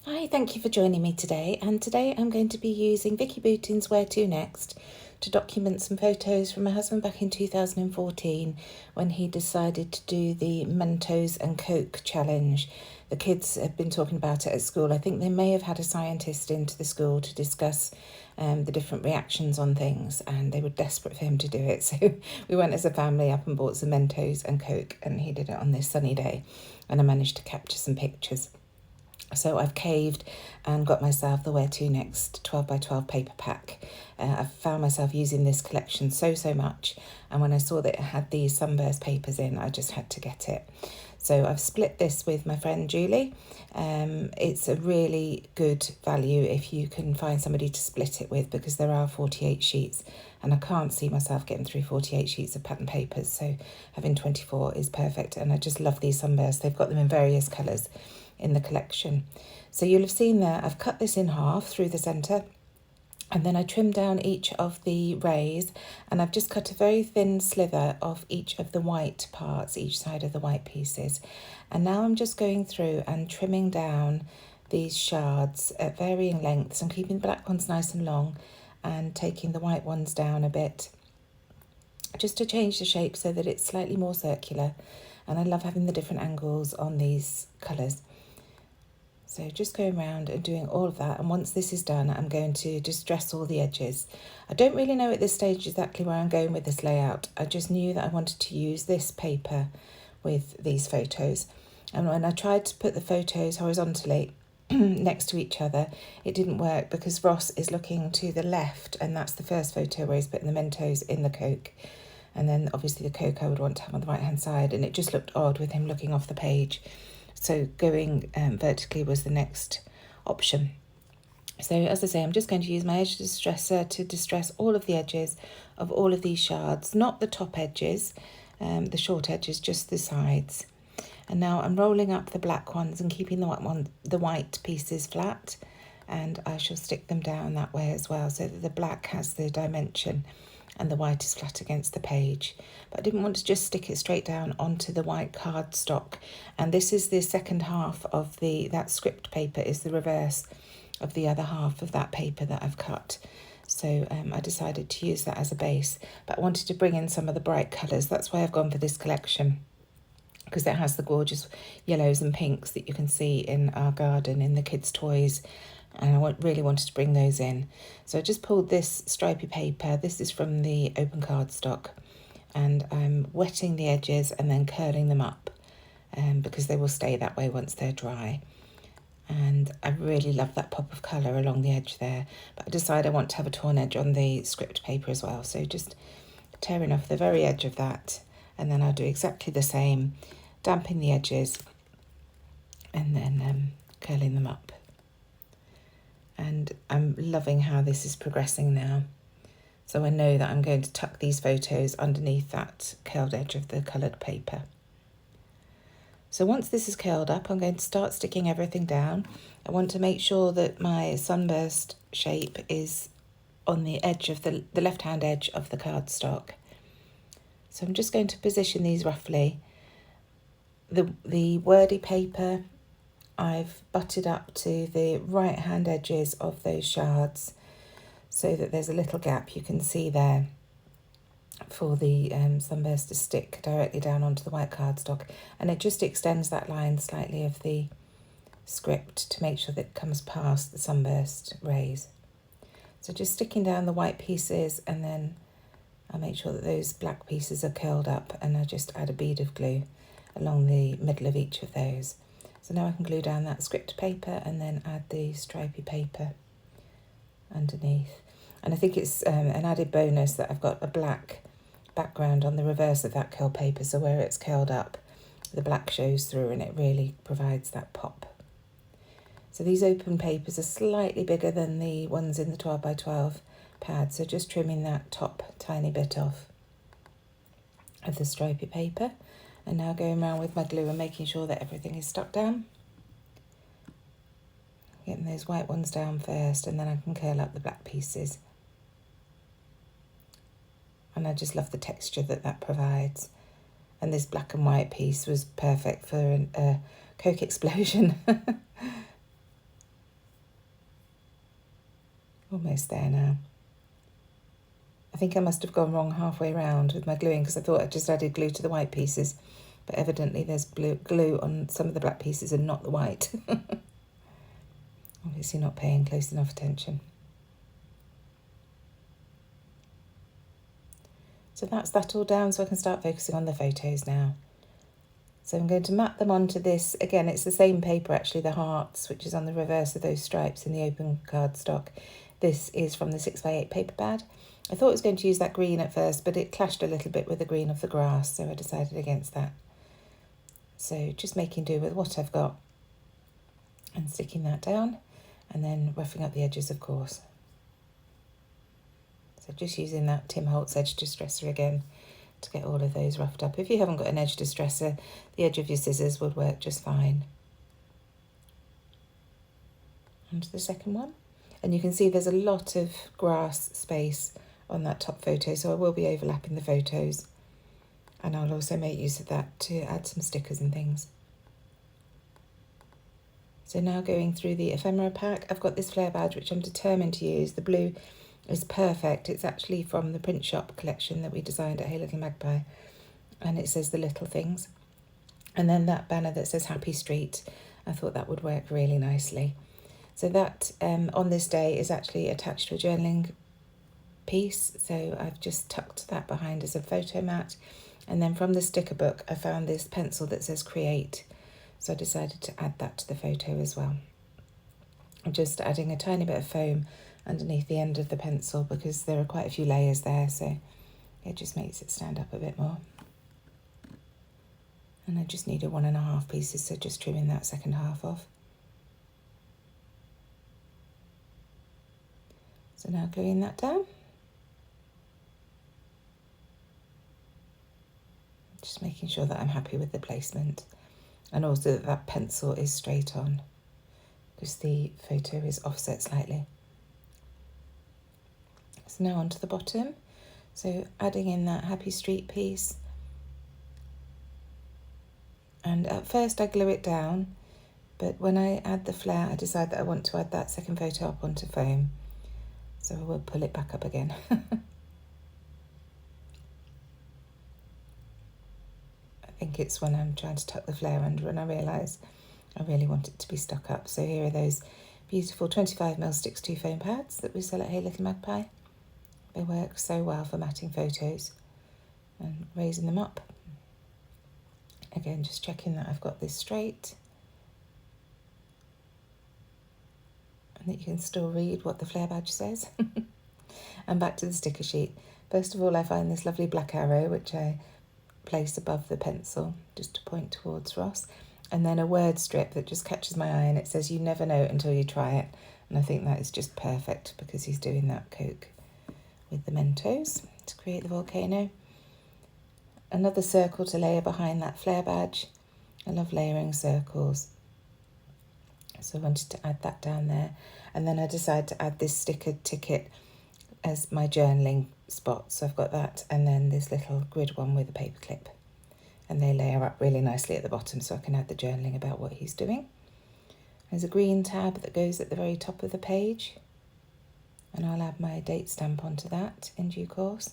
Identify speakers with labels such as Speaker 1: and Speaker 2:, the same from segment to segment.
Speaker 1: Hi, thank you for joining me today. And today I'm going to be using Vicki Boutin's Where to Next to document some photos from my husband back in 2014 when he decided to do the Mentos and Coke challenge. The kids have been talking about it at school. I think they may have had a scientist into the school to discuss the different reactions on things, and they were desperate for him to do it. So we went as a family up and bought some Mentos and Coke, and he did it on this sunny day, and I managed to capture some pictures. So I've caved and got myself the Where to Next 12 by 12 paper pack. I've found myself using this collection so much, and when I saw that it had these sunburst papers in, I just had to get it. So I've split this with my friend Julie. It's a really good value if you can find somebody to split it with, because there are 48 sheets and I can't see myself getting through 48 sheets of pattern papers, so having 24 is perfect. And I just love these sunbursts. They've got them in various colours in the collection. So you'll have seen there, I've cut this in half through the centre, and then I trimmed down each of the rays, and I've just cut a very thin slither of each of the white parts, each side of the white pieces. And now I'm just going through and trimming down these shards at varying lengths. I'm keeping the black ones nice and long and taking the white ones down a bit, just to change the shape so that it's slightly more circular. And I love having the different angles on these colours. So just going around and doing all of that, and once this is done, I'm going to just dress all the edges. I don't really know at this stage exactly where I'm going with this layout. I just knew that I wanted to use this paper with these photos. And when I tried to put the photos horizontally next to each other, it didn't work because Ross is looking to the left, and that's the first photo where he's putting the Mentos in the Coke. And then obviously the Coke I would want to have on the right hand side, and it just looked odd with him looking off the page. So going vertically was the next option. So as I say, I'm just going to use my edge distresser to distress all of the edges of all of these shards, not the top edges, the short edges, just the sides. And now I'm rolling up the black ones and keeping the white pieces flat, and I shall stick them down that way as well, so that the black has the dimension and the white is flat against the page. But I didn't want to just stick it straight down onto the white cardstock. And this is the second half of that script paper, is the reverse of the other half of that paper that I've cut. So I decided to use that as a base, but I wanted to bring in some of the bright colours. That's why I've gone for this collection, because it has the gorgeous yellows and pinks that you can see in our garden, in the kids' toys. And I really wanted to bring those in. So I just pulled this stripy paper. This is from the open cardstock. And I'm wetting the edges and then curling them up, because they will stay that way once they're dry. And I really love that pop of colour along the edge there. But I decided I want to have a torn edge on the script paper as well. So just tearing off the very edge of that. And then I'll do exactly the same, damping the edges and then curling them up. And I'm loving how this is progressing now. So I know that I'm going to tuck these photos underneath that curled edge of the coloured paper. So once this is curled up, I'm going to start sticking everything down. I want to make sure that my sunburst shape is on the edge of the left-hand edge of the cardstock. So I'm just going to position these roughly. The wordy paper, I've butted up to the right hand edges of those shards so that there's a little gap you can see there for the sunburst to stick directly down onto the white cardstock, and it just extends that line slightly of the script to make sure that it comes past the sunburst rays. So just sticking down the white pieces, and then I'll make sure that those black pieces are curled up, and I just add a bead of glue along the middle of each of those. So now I can glue down that script paper and then add the stripy paper underneath. And I think it's an added bonus that I've got a black background on the reverse of that curl paper, so where it's curled up, the black shows through and it really provides that pop. So these open papers are slightly bigger than the ones in the 12 by 12 pad, so just trimming that top tiny bit off of the stripy paper. And now going around with my glue and making sure that everything is stuck down. Getting those white ones down first, and then I can curl up the black pieces. And I just love the texture that provides. And this black and white piece was perfect for a Coke explosion. almost there now. I think I must have gone wrong halfway round with my gluing because I thought I just added glue to the white pieces, but evidently there's glue on some of the black pieces and not the white. Obviously not paying close enough attention. So that's that all down, so I can start focusing on the photos now. So I'm going to map them onto this. Again, it's the same paper actually, the hearts, which is on the reverse of those stripes in the open cardstock. This is from the 6x8 paper pad. I thought I was going to use that green at first, but it clashed a little bit with the green of the grass, so I decided against that. So just making do with what I've got and sticking that down, and then roughing up the edges, of course. So just using that Tim Holtz edge distresser again to get all of those roughed up. If you haven't got an edge distresser, the edge of your scissors would work just fine. Onto the second one. And you can see there's a lot of grass space on that top photo, so I will be overlapping the photos. And I'll also make use of that to add some stickers and things. So now going through the ephemera pack, I've got this Flair badge which I'm determined to use. The blue is perfect. It's actually from the print shop collection that we designed at Hey Little Magpie, and it says the little things. And then that banner that says Happy Street, I thought that would work really nicely. So that on this day is actually attached to a journaling piece, so I've just tucked that behind as a photo mat. And then from the sticker book I found this pencil that says Create, so I decided to add that to the photo as well. I'm just adding a tiny bit of foam underneath the end of the pencil because there are quite a few layers there, so it just makes it stand up a bit more. And I just needed 1.5 pieces, so just trimming that second half off. So now gluing that down. Just making sure that I'm happy with the placement, and also that that pencil is straight on because the photo is offset slightly. So now onto the bottom. So adding in that Happy Street piece. And at first I glue it down, but when I add the flare, I decide that I want to add that second photo up onto foam. So I will pull it back up again. I think it's when I'm trying to tuck the flare under and I realise I really want it to be stuck up. So here are those beautiful 25mm Sticks 2 foam pads that we sell at Hey Little Magpie. They work so well for matting photos and raising them up. Again, just checking that I've got this straight and that you can still read what the Flair badge says. And back to the sticker sheet. First of all, I find this lovely black arrow, which I place above the pencil just to point towards Ross. And then a word strip that just catches my eye, and it says, "You never know until you try it." And I think that is just perfect because he's doing that Coke with the Mentos to create the volcano. Another circle to layer behind that Flair badge. I love layering circles, so I wanted to add that down there. And then I decided to add this sticker ticket as my journaling spot. So I've got that, and then this little grid one with a paper clip, and they layer up really nicely at the bottom, so I can add the journaling about what he's doing. There's a green tab that goes at the very top of the page, and I'll add my date stamp onto that in due course.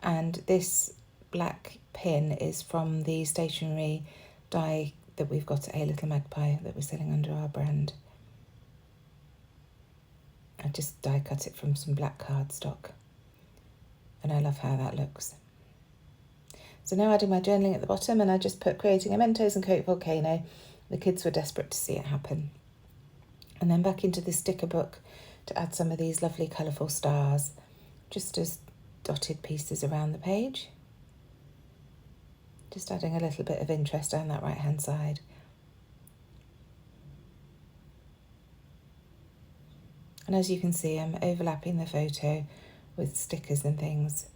Speaker 1: And this black pin is from the stationery die that we've got at A Little Magpie that we're selling under our brand. I just die cut it from some black cardstock, and I love how that looks. So now adding my journaling at the bottom, and I just put creating a Mentos and Coke volcano. The kids were desperate to see it happen. And then back into the sticker book to add some of these lovely colourful stars, just as dotted pieces around the page. Just adding a little bit of interest down that right hand side. And as you can see, I'm overlapping the photo with stickers and things.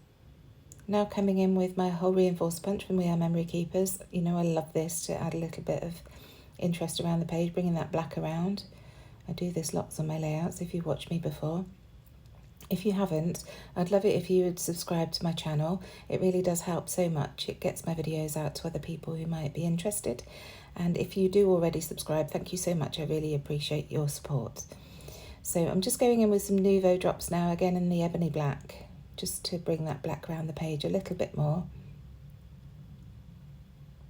Speaker 1: Now coming in with my whole reinforced punch from We Are Memory Keepers. You know I love this to add a little bit of interest around the page, bringing that black around. I do this lots on my layouts if you've watched me before. If you haven't, I'd love it if you would subscribe to my channel. It really does help so much. It gets my videos out to other people who might be interested. And if you do already subscribe, thank you so much. I really appreciate your support. So I'm just going in with some Nuvo drops now, again in the ebony black, just to bring that black around the page a little bit more.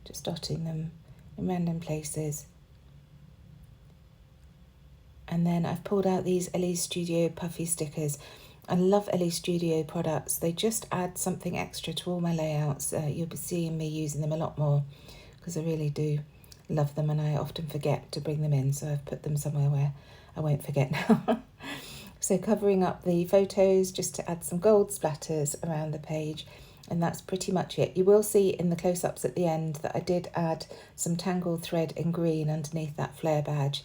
Speaker 1: Just dotting them in random places. And then I've pulled out these Elle Studio puffy stickers. I love Elle Studio products. They just add something extra to all my layouts. You'll be seeing me using them a lot more because I really do love them, and I often forget to bring them in, so I've put them somewhere where I won't forget now. So covering up the photos just to add some gold splatters around the page, and that's pretty much it. You will see in the close-ups at the end that I did add some tangled thread in green underneath that Flair badge.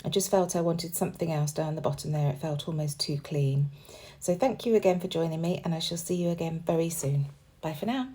Speaker 1: I just felt I wanted something else down the bottom there. It felt almost too clean. So thank you again for joining me, and I shall see you again very soon. Bye for now.